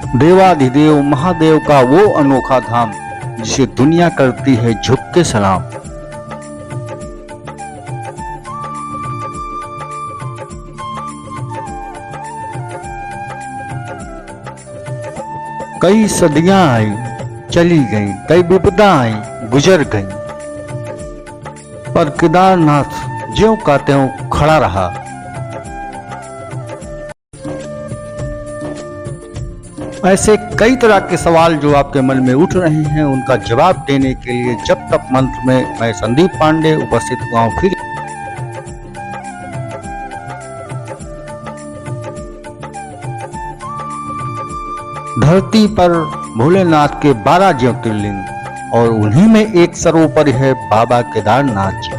देवाधिदेव महादेव का वो अनोखा धाम जिसे दुनिया करती है झुक के सलाम। कई सदियां आई चली गईं, कई विपदा आई गुजर गईं, पर केदारनाथ ज्यों का त्यों खड़ा रहा। ऐसे कई तरह के सवाल जो आपके मन में उठ रहे हैं, उनका जवाब देने के लिए जब तक मंत्र में मैं संदीप पांडे उपस्थित हुआ हूं। फिर धरती पर भोलेनाथ के 12 ज्योतिर्लिंग और उन्हीं में एक सर्वोपरि है बाबा केदारनाथ जी।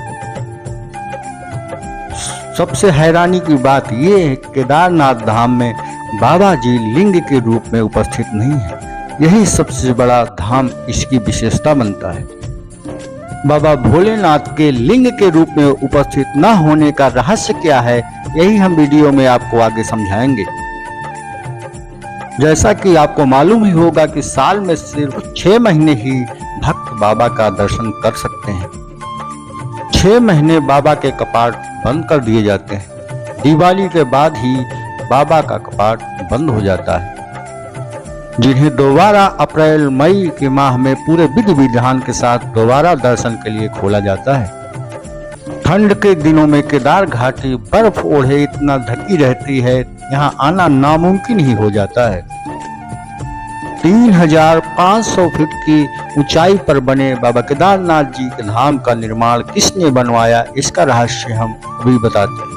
सबसे हैरानी की बात यह है केदारनाथ धाम में बाबा जी लिंग के रूप में उपस्थित नहीं है। यही सबसे बड़ा धाम इसकी विशेषता बनता है। बाबा भोलेनाथ के लिंग के रूप में उपस्थित न होने का रहस्य क्या है, यही हम वीडियो में आपको आगे समझाएंगे। जैसा कि आपको मालूम ही होगा कि साल में सिर्फ 6 महीने ही भक्त बाबा का दर्शन कर सकते हैं। 6 महीने बाबा के कपाट बंद कर दिए जाते हैं। दिवाली के बाद ही बाबा का कपाट बंद हो जाता है, जिन्हें दोबारा अप्रैल मई के माह में पूरे विधि विधान के साथ दोबारा दर्शन के लिए खोला जाता है। ठंड के दिनों में केदार घाटी बर्फ ओढ़े इतना ढकी रहती है, यहाँ आना नामुमकिन ही हो जाता है। 3500 फीट की ऊंचाई पर बने बाबा केदारनाथ जी के धाम का निर्माण किसने बनवाया, इसका रहस्य हम अभी बताते हैं।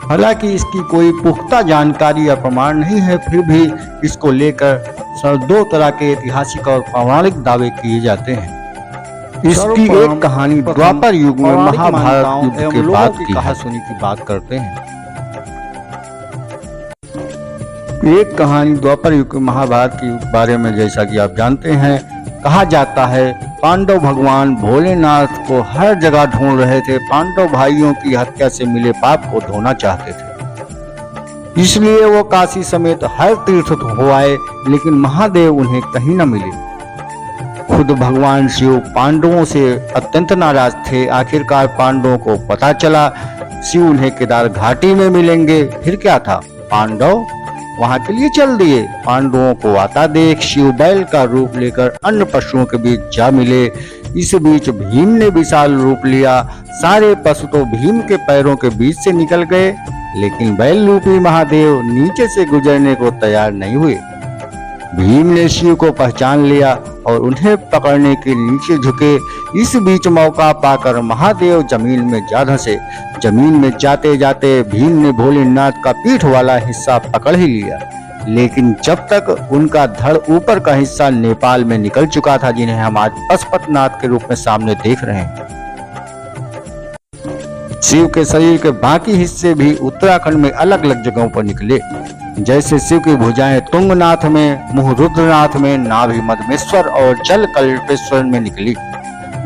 हालांकि इसकी कोई पुख्ता जानकारी या प्रमाण नहीं है, फिर भी इसको लेकर 2 तरह के ऐतिहासिक और पौराणिक दावे किए जाते हैं। इसकी एक कहानी द्वापर युग में महाभारत युद्ध के बाद की कहानी की बात करते हैं। एक कहानी द्वापर युग के महाभारत के बारे में, जैसा कि आप जानते हैं, कहा जाता है पांडव भगवान भोलेनाथ को हर जगह ढूंढ रहे थे। पांडव भाइयों की हत्या से मिले पाप को धोना चाहते थे, इसलिए वो काशी समेत हर तीर्थ हो आए, लेकिन महादेव उन्हें कहीं न मिले। खुद भगवान शिव पांडवों से अत्यंत नाराज थे। आखिरकार पांडवों को पता चला शिव उन्हें केदार घाटी में मिलेंगे। फिर क्या था, पांडव वहां के लिए चल दिए। पांडवों को आता देख शिव बैल का रूप लेकर अन्य पशुओं के बीच जा मिले। इस बीच भीम ने विशाल रूप लिया। सारे पशु तो भीम के पैरों के बीच से निकल गए, लेकिन बैल रूपी महादेव नीचे से गुजरने को तैयार नहीं हुए। भीम ने शिव को पहचान लिया और उन्हें पकड़ने के नीचे झुके। इस बीच मौका पाकर महादेव जमीन में जा धंसे। जमीन में जाते जाते भीम ने भोलेनाथ का पीठ वाला हिस्सा पकड़ ही लिया, लेकिन जब तक उनका धड़ ऊपर का हिस्सा नेपाल में निकल चुका था, जिन्हें हम आज पशुपतिनाथ के रूप में सामने देख रहे हैं। शिव के शरीर के बाकी हिस्से भी उत्तराखंड में अलग अलग जगहों पर निकले। जैसे शिव की भुजाएं तुंगनाथ में, मुंह रुद्रनाथ में, नाभि मधमेश्वर और जल कल्पेश्वर में निकली,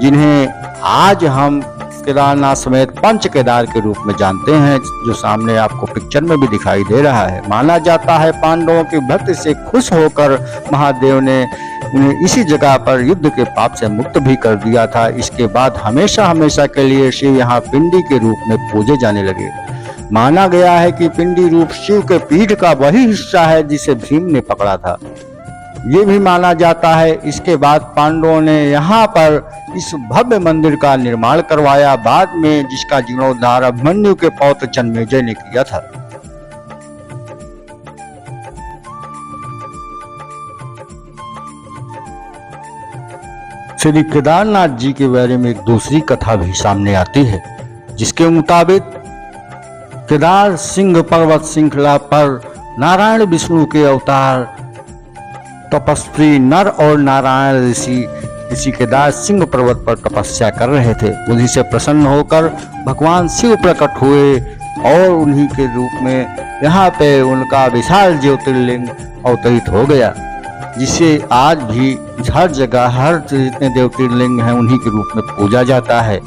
जिन्हें आज हम केदारनाथ समेत पंच केदार के रूप में जानते हैं, जो सामने आपको पिक्चर में भी दिखाई दे रहा है। माना जाता है पांडवों की भक्ति से खुश होकर महादेव ने उन्हें इसी जगह पर युद्ध के पाप से मुक्त भी कर दिया था। इसके बाद हमेशा हमेशा के लिए शिव यहाँ पिंडी के रूप में पूजे जाने लगे। माना गया है कि पिंडी रूप शिव के पीठ का वही हिस्सा है जिसे भीम ने पकड़ा था। ये भी माना जाता है इसके बाद पांडवों ने यहाँ पर इस भव्य मंदिर का निर्माण करवाया, बाद में जिसका जीर्णोद्धार अभिमन्यु के पौत्र जन्मेजय ने किया था। श्री केदारनाथ जी के बारे में एक दूसरी कथा भी सामने आती है, जिसके मुताबिक केदार सिंह पर्वत श्रृंखला पर नारायण विष्णु के अवतार तपस्वी नर और नारायण ऋषि केदार सिंह पर्वत पर तपस्या कर रहे थे। उन्हीं से प्रसन्न होकर भगवान शिव प्रकट हुए और उन्हीं के रूप में यहाँ पे उनका विशाल ज्योतिर्लिंग अवतरित हो गया, जिसे आज भी हर जगह हर जितने ज्योतिर्लिंग हैं उन्हीं के रूप में पूजा जाता है।